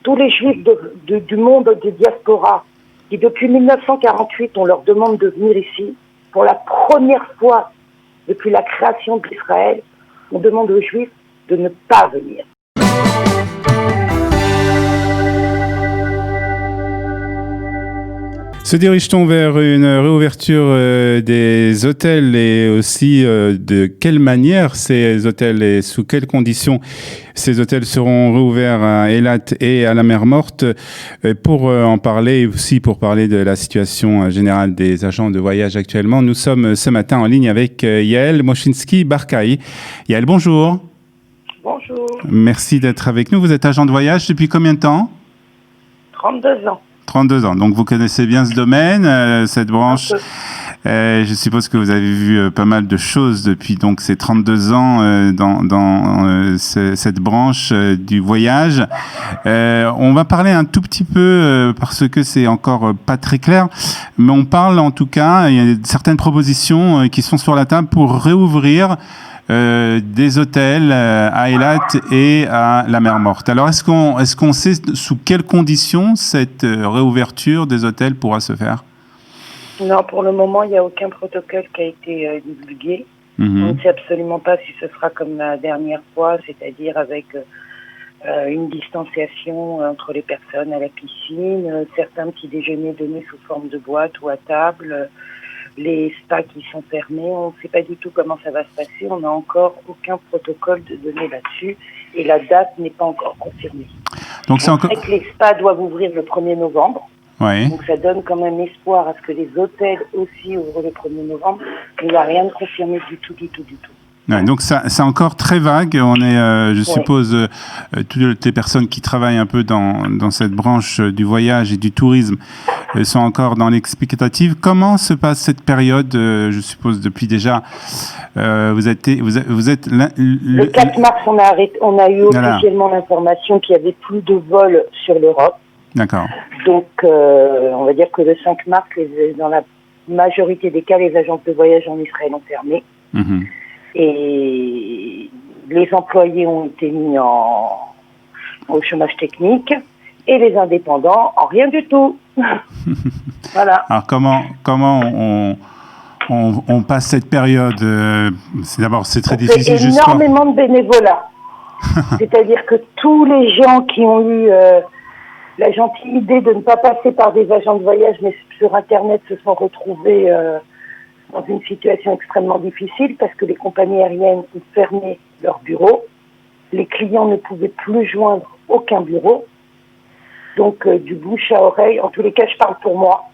tous les juifs du monde de diaspora, qui depuis 1948, on leur demande de venir ici, pour la première fois depuis la création d'Israël, on demande aux juifs de ne pas venir. Se dirige-t-on vers une réouverture des hôtels et aussi de quelle manière ces hôtels et sous quelles conditions ces hôtels seront réouverts à Eilat et à la mer Morte? Pour en parler et aussi pour parler de la situation générale des agents de voyage actuellement, nous sommes ce matin en ligne avec Yael Moshinsky-Barkaï. Yael, bonjour. Bonjour. Merci d'être avec nous. Vous êtes agent de voyage depuis combien de temps? 32 ans. 32 ans. Donc, vous connaissez bien ce domaine, cette branche. Je suppose que vous avez vu pas mal de choses depuis donc ces 32 ans dans cette branche du voyage. On va parler un tout petit peu parce que c'est encore pas très clair, mais on parle en tout cas, il y a certaines propositions qui sont sur la table pour réouvrir des hôtels à Eilat et à la mer Morte. Alors, est-ce qu'on sait sous quelles conditions cette réouverture des hôtels pourra se faire? Non, pour le moment, il n'y a aucun protocole qui a été divulgué. On ne sait absolument pas si ce sera comme la dernière fois, c'est-à-dire avec une distanciation entre les personnes à la piscine, certains petits déjeuners donnés sous forme de boîte ou à table, les spas qui sont fermés. On ne sait pas du tout comment ça va se passer. On n'a encore aucun protocole de donner là-dessus et la date n'est pas encore confirmée. Donc c'est encore... que les spas doivent ouvrir le 1er novembre. Ouais. Donc ça donne quand même espoir à ce que les hôtels aussi ouvrent le 1er novembre. Mais il n'y a rien de confirmé du tout. Ouais, donc c'est encore très vague. On est, je suppose, toutes les personnes qui travaillent un peu dans cette branche du voyage et du tourisme sont encore dans l'explicative. Comment se passe cette période? Je suppose depuis déjà, vous êtes le 4 mars, on a eu officiellement l'information qu'il n'y avait plus de vols sur l'Europe. D'accord. Donc, on va dire que le 5 mars, dans la majorité des cas, les agences de voyage en Israël ont fermé. Et les employés ont été mis au chômage technique et les indépendants en rien du tout. Voilà. Alors comment on passe cette période? C'est très difficile. C'est énormément de bénévolat. C'est-à-dire que tous les gens qui ont eu la gentille idée de ne pas passer par des agents de voyage, mais sur Internet, se sont retrouvés dans une situation extrêmement difficile parce que les compagnies aériennes ont fermé leurs bureaux. Les clients ne pouvaient plus joindre aucun bureau. Donc, du bouche à oreille, en tous les cas, je parle pour moi.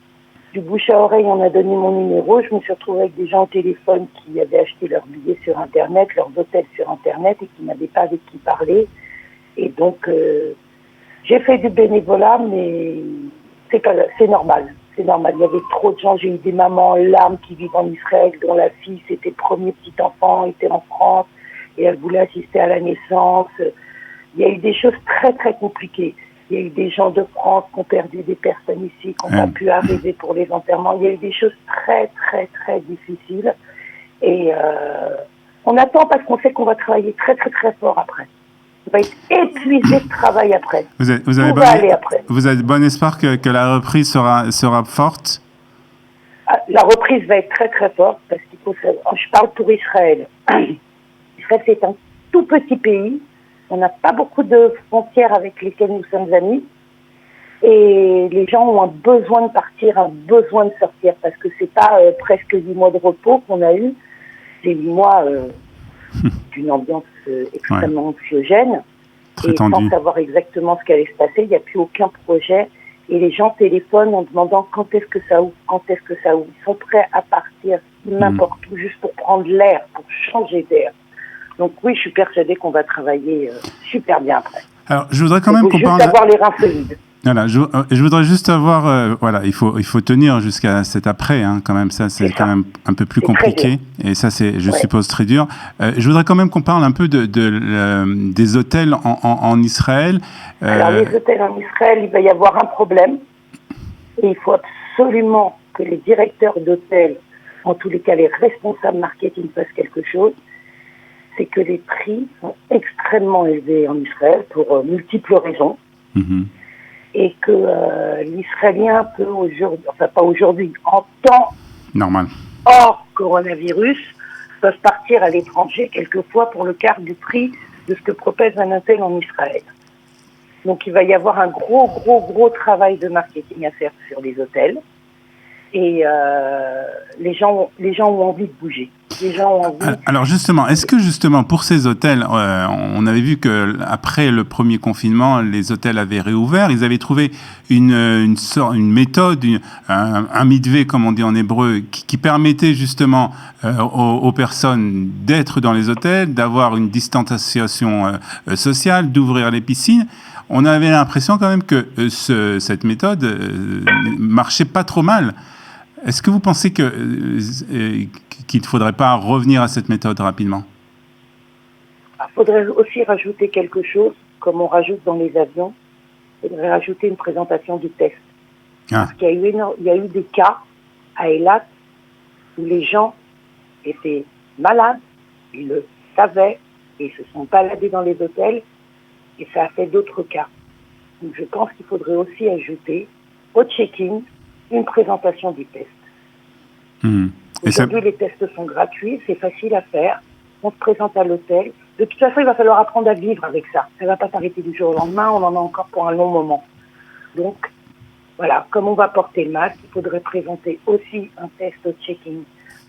Du bouche à oreille, on a donné mon numéro. Je me suis retrouvée avec des gens au téléphone qui avaient acheté leurs billets sur Internet, leurs hôtels sur Internet et qui n'avaient pas avec qui parler. Et donc, j'ai fait du bénévolat, mais c'est normal. C'est normal. Il y avait trop de gens. J'ai eu des mamans en larmes qui vivent en Israël, dont la fille, c'était le premier petit enfant, était en France et elle voulait assister à la naissance. Il y a eu des choses très, très compliquées. Il y a eu des gens de France qui ont perdu des personnes ici, qui n'ont pas pu arriver pour les enterrements. Il y a eu des choses très, très, très difficiles. Et on attend parce qu'on sait qu'on va travailler très, très, très fort après. On va être épuisé de travail après. Vous avez bon espoir que la reprise sera forte? La reprise va être très très forte parce qu'il faut savoir, je parle pour Israël. Israël, c'est un tout petit pays. On n'a pas beaucoup de frontières avec lesquelles nous sommes amis. Et les gens ont un besoin de partir, un besoin de sortir parce que c'est pas presque 8 mois de repos qu'on a eu. C'est 8 mois d'une ambiance extrêmement anxiogène. Très et tendu. Sans savoir exactement ce qui allait se passer, il n'y a plus aucun projet. Et les gens téléphonent en demandant quand est-ce que ça ouvre. Ils sont prêts à partir n'importe où, juste pour prendre l'air, pour changer d'air. Donc oui, je suis persuadée qu'on va travailler super bien après. Alors, je voudrais quand même qu'on parle... juste avoir les reins solides. Voilà, je voudrais juste avoir, il faut tenir jusqu'à cet après, hein, quand même. Ça, c'est quand même un peu plus compliqué, et ça, c'est, je suppose, très dur. Je voudrais quand même qu'on parle un peu des hôtels en Israël. Alors, les hôtels en Israël, il va y avoir un problème, et il faut absolument que les directeurs d'hôtels, en tous les cas les responsables marketing, fassent quelque chose. C'est que les prix sont extrêmement élevés en Israël pour multiples raisons. Et que l'Israélien peut aujourd'hui, enfin pas aujourd'hui, en temps normal, hors coronavirus, peuvent partir à l'étranger quelquefois pour le quart du prix de ce que propose un hôtel en Israël. Donc il va y avoir un gros travail de marketing à faire sur les hôtels. Et les gens ont envie de bouger. Les gens ont envie. Alors justement, est-ce que justement pour ces hôtels, on avait vu que après le premier confinement, les hôtels avaient réouvert, ils avaient trouvé une méthode, un mitveh comme on dit en hébreu, qui permettait justement aux personnes d'être dans les hôtels, d'avoir une distanciation sociale, d'ouvrir les piscines. On avait l'impression quand même que cette méthode marchait pas trop mal. Est-ce que vous pensez qu'il ne faudrait pas revenir à cette méthode rapidement? Il faudrait aussi rajouter quelque chose, comme on rajoute dans les avions. Il faudrait rajouter une présentation du test. Parce qu'il y a eu des cas à Eilat où les gens étaient malades, ils le savaient, et se sont baladés dans les hôtels, et ça a fait d'autres cas. Donc je pense qu'il faudrait aussi ajouter au check-in une présentation du test. Aujourd'hui, les tests sont gratuits, c'est facile à faire. On se présente à l'hôtel. De toute façon, il va falloir apprendre à vivre avec ça. Ça ne va pas s'arrêter du jour au lendemain, on en a encore pour un long moment. Donc, voilà, comme on va porter le masque, il faudrait présenter aussi un test au check-in.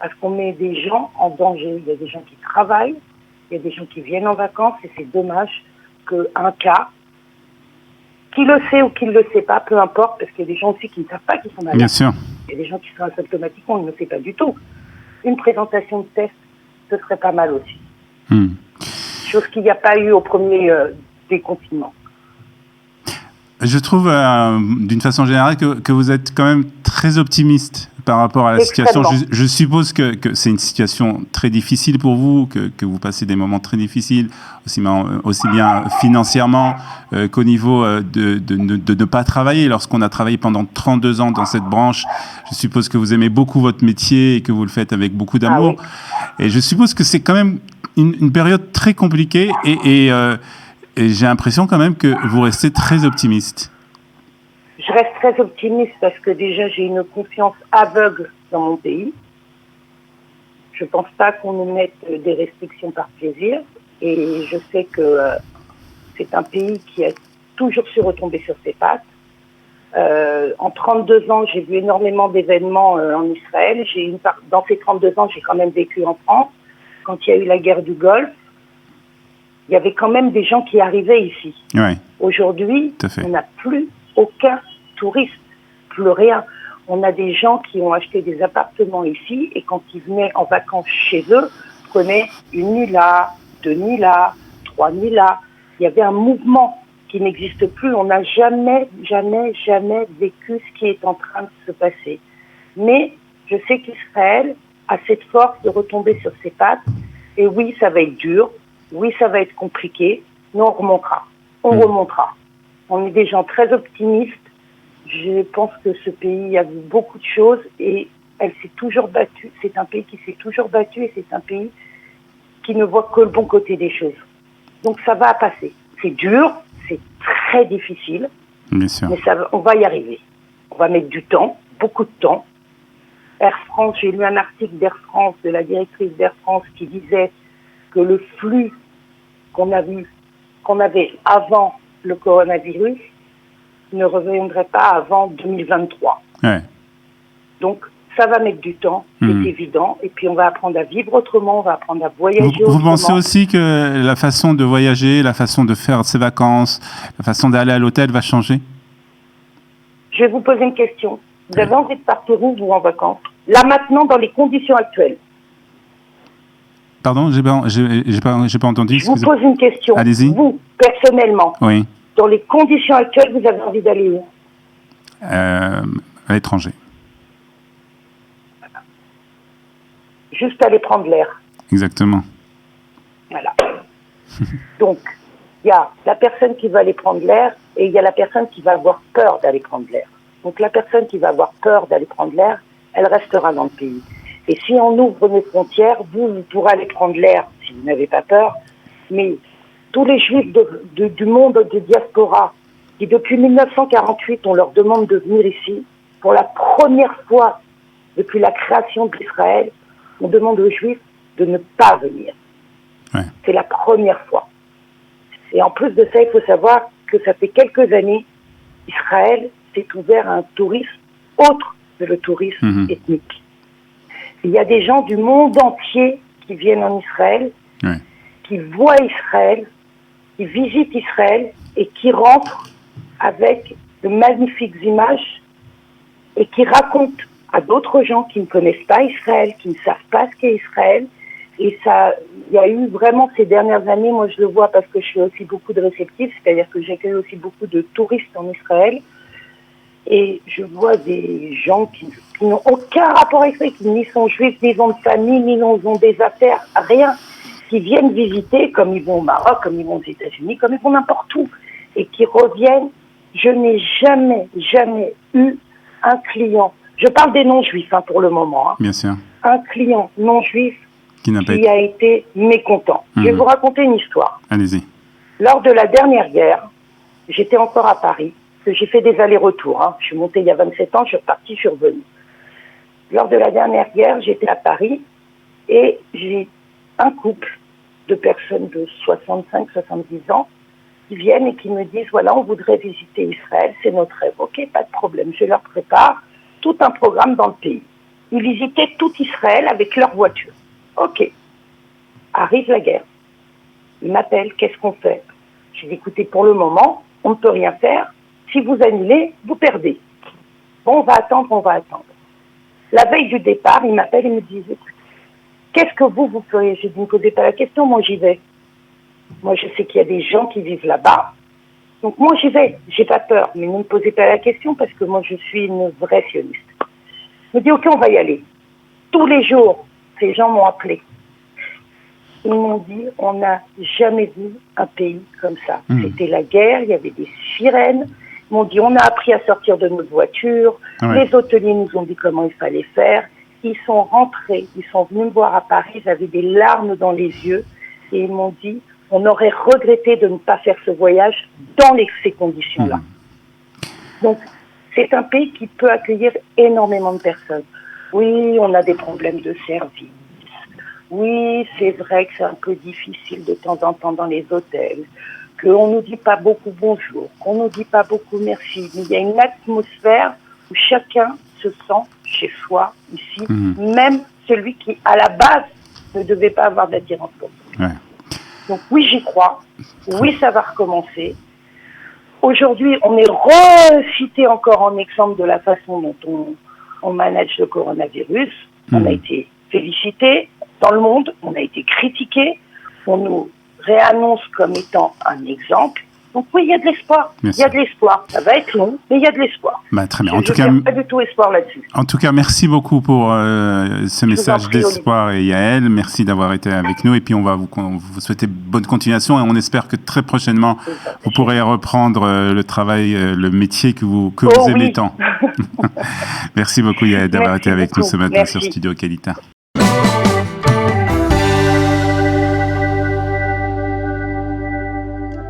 Parce qu'on met des gens en danger. Il y a des gens qui travaillent, il y a des gens qui viennent en vacances, et c'est dommage qu'un cas, qui le sait ou qui ne le sait pas, peu importe, parce qu'il y a des gens aussi qui ne savent pas qu'ils sont malades. Bien sûr. Il y a des gens qui sont asymptomatiques, on ne le sait pas du tout. Une présentation de test, ce serait pas mal aussi. Chose qu'il n'y a pas eu au premier déconfinement. Je trouve, d'une façon générale, que vous êtes quand même très optimiste par rapport à la situation. Je suppose que c'est une situation très difficile pour vous, que vous passez des moments très difficiles, aussi bien financièrement qu'au niveau de ne pas travailler. Lorsqu'on a travaillé pendant 32 ans dans cette branche, je suppose que vous aimez beaucoup votre métier et que vous le faites avec beaucoup d'amour. Oui. Et je suppose que c'est quand même une période très compliquée et j'ai l'impression quand même que vous restez très optimiste. Je reste très optimiste parce que déjà j'ai une confiance aveugle dans mon pays. Je ne pense pas qu'on nous mette des restrictions par plaisir. Et je sais que c'est un pays qui a toujours su retomber sur ses pattes. En 32 ans, j'ai vu énormément d'événements en Israël. Dans ces 32 ans, j'ai quand même vécu en France. Quand il y a eu la guerre du Golfe, il y avait quand même des gens qui arrivaient ici. Ouais. Aujourd'hui, on n'a plus aucun touriste, plus rien. On a des gens qui ont acheté des appartements ici et quand ils venaient en vacances chez eux, prenaient une nuit là, 2 nuits là, 3 nuits là. Il y avait un mouvement qui n'existe plus. On n'a jamais vécu ce qui est en train de se passer. Mais je sais qu'Israël a cette force de retomber sur ses pattes. Et oui, ça va être dur. Oui, ça va être compliqué, mais on remontera. On remontera. On est des gens très optimistes. Je pense que ce pays a vu beaucoup de choses et elle s'est toujours battue. C'est un pays qui s'est toujours battu et c'est un pays qui ne voit que le bon côté des choses. Donc ça va passer. C'est dur, c'est très difficile, bien sûr. Mais on va y arriver. On va mettre du temps, beaucoup de temps. Air France, j'ai lu un article d'Air France, de la directrice d'Air France qui disait que le flux qu'on avait avant le coronavirus ne reviendrait pas avant 2023. Ouais. Donc, ça va mettre du temps, c'est évident. Et puis, on va apprendre à vivre autrement, on va apprendre à voyager autrement. Vous pensez aussi que la façon de voyager, la façon de faire ses vacances, la façon d'aller à l'hôtel va changer? Je vais vous poser une question. Vous avez envie de partir où, vous, en vacances? Là, maintenant, dans les conditions actuelles. Pardon, j'ai pas entendu. Je vous pose une question. Allez-y. Vous, personnellement, oui. Dans les conditions actuelles, vous avez envie d'aller où? À l'étranger. Voilà. Juste aller prendre l'air. Exactement. Voilà. Donc, il y a la personne qui va aller prendre l'air et il y a la personne qui va avoir peur d'aller prendre l'air. Donc, la personne qui va avoir peur d'aller prendre l'air, elle restera dans le pays. Et si on ouvre nos frontières, vous pourrez aller prendre l'air si vous n'avez pas peur. Mais tous les juifs du monde de diaspora qui depuis 1948, on leur demande de venir ici. Pour la première fois depuis la création d'Israël, on demande aux Juifs de ne pas venir. Ouais. C'est la première fois. Et en plus de ça, il faut savoir que ça fait quelques années, Israël s'est ouvert à un tourisme autre que le tourisme ethnique. Il y a des gens du monde entier qui viennent en Israël, qui voient Israël, qui visitent Israël et qui rentrent avec de magnifiques images et qui racontent à d'autres gens qui ne connaissent pas Israël, qui ne savent pas ce qu'est Israël. Et ça, il y a eu vraiment ces dernières années, moi je le vois parce que je fais aussi beaucoup de réceptifs, c'est-à-dire que j'accueille aussi beaucoup de touristes en Israël. Et je vois des gens qui n'ont aucun rapport avec ça, qui ni sont juifs, ni ont de famille, ni ont des affaires, rien, qui viennent visiter, comme ils vont au Maroc, comme ils vont aux États-Unis, comme ils vont n'importe où, et qui reviennent. Je n'ai jamais eu un client, je parle des non-juifs pour le moment, Bien sûr. un client non-juif qui a été mécontent. Je vais vous raconter une histoire. Allez-y. Lors de la dernière guerre, j'étais encore à Paris, que j'ai fait des allers-retours. Je suis montée il y a 27 ans, je suis repartie, je suis revenue. Lors de la dernière guerre, j'étais à Paris et j'ai un couple de personnes de 65-70 ans qui viennent et qui me disent, voilà, on voudrait visiter Israël, c'est notre rêve. Ok, pas de problème, je leur prépare tout un programme dans le pays. Ils visitaient tout Israël avec leur voiture. Ok, arrive la guerre. Ils m'appellent, qu'est-ce qu'on fait? J'ai dit, écoutez, pour le moment, on ne peut rien faire. Si vous annulez, vous perdez. Bon, on va attendre. La veille du départ, ils m'appellent et me disent, écoute, qu'est-ce que vous feriez? J'ai dit, ne me posez pas la question, moi j'y vais. Moi, je sais qu'il y a des gens qui vivent là-bas. Donc, moi, j'y vais. J'ai pas peur. Mais ne me posez pas la question parce que moi, je suis une vraie sioniste. Je me dis, OK, on va y aller. Tous les jours, ces gens m'ont appelé. Ils m'ont dit, on n'a jamais vu un pays comme ça. C'était la guerre, il y avait des sirènes. Ils m'ont dit, on a appris à sortir de notre voiture. Les hôteliers nous ont dit comment il fallait faire. Ils sont rentrés, ils sont venus me voir à Paris. J'avais des larmes dans les yeux. Et ils m'ont dit, on aurait regretté de ne pas faire ce voyage dans ces conditions-là. Donc, c'est un pays qui peut accueillir énormément de personnes. Oui, on a des problèmes de service. Oui, c'est vrai que c'est un peu difficile de temps en temps dans les hôtels, qu'on nous dit pas beaucoup bonjour, qu'on nous dit pas beaucoup merci. Mais il y a une atmosphère où chacun se sent chez soi, ici, même celui qui, à la base, ne devait pas avoir d'attirance pour ça. Donc oui, j'y crois. Oui, ça va recommencer. Aujourd'hui, on est recité encore en exemple de la façon dont on manage le coronavirus. On a été félicité dans le monde, on a été critiqué, on nous réannonce comme étant un exemple. Donc oui, il y a de l'espoir. Il y a de l'espoir. Ça va être long, mais il y a de l'espoir. Très bien. En tout cas, pas du tout espoir là-dessus. En tout cas, merci beaucoup pour ce message d'espoir, et Yael. Merci d'avoir été avec nous. Et puis, on va vous souhaiter bonne continuation. Et on espère que très prochainement, vous pourrez reprendre le travail, le métier que vous aimez tant. Merci beaucoup, Yael, d'avoir été avec nous ce matin sur Studio Qualité.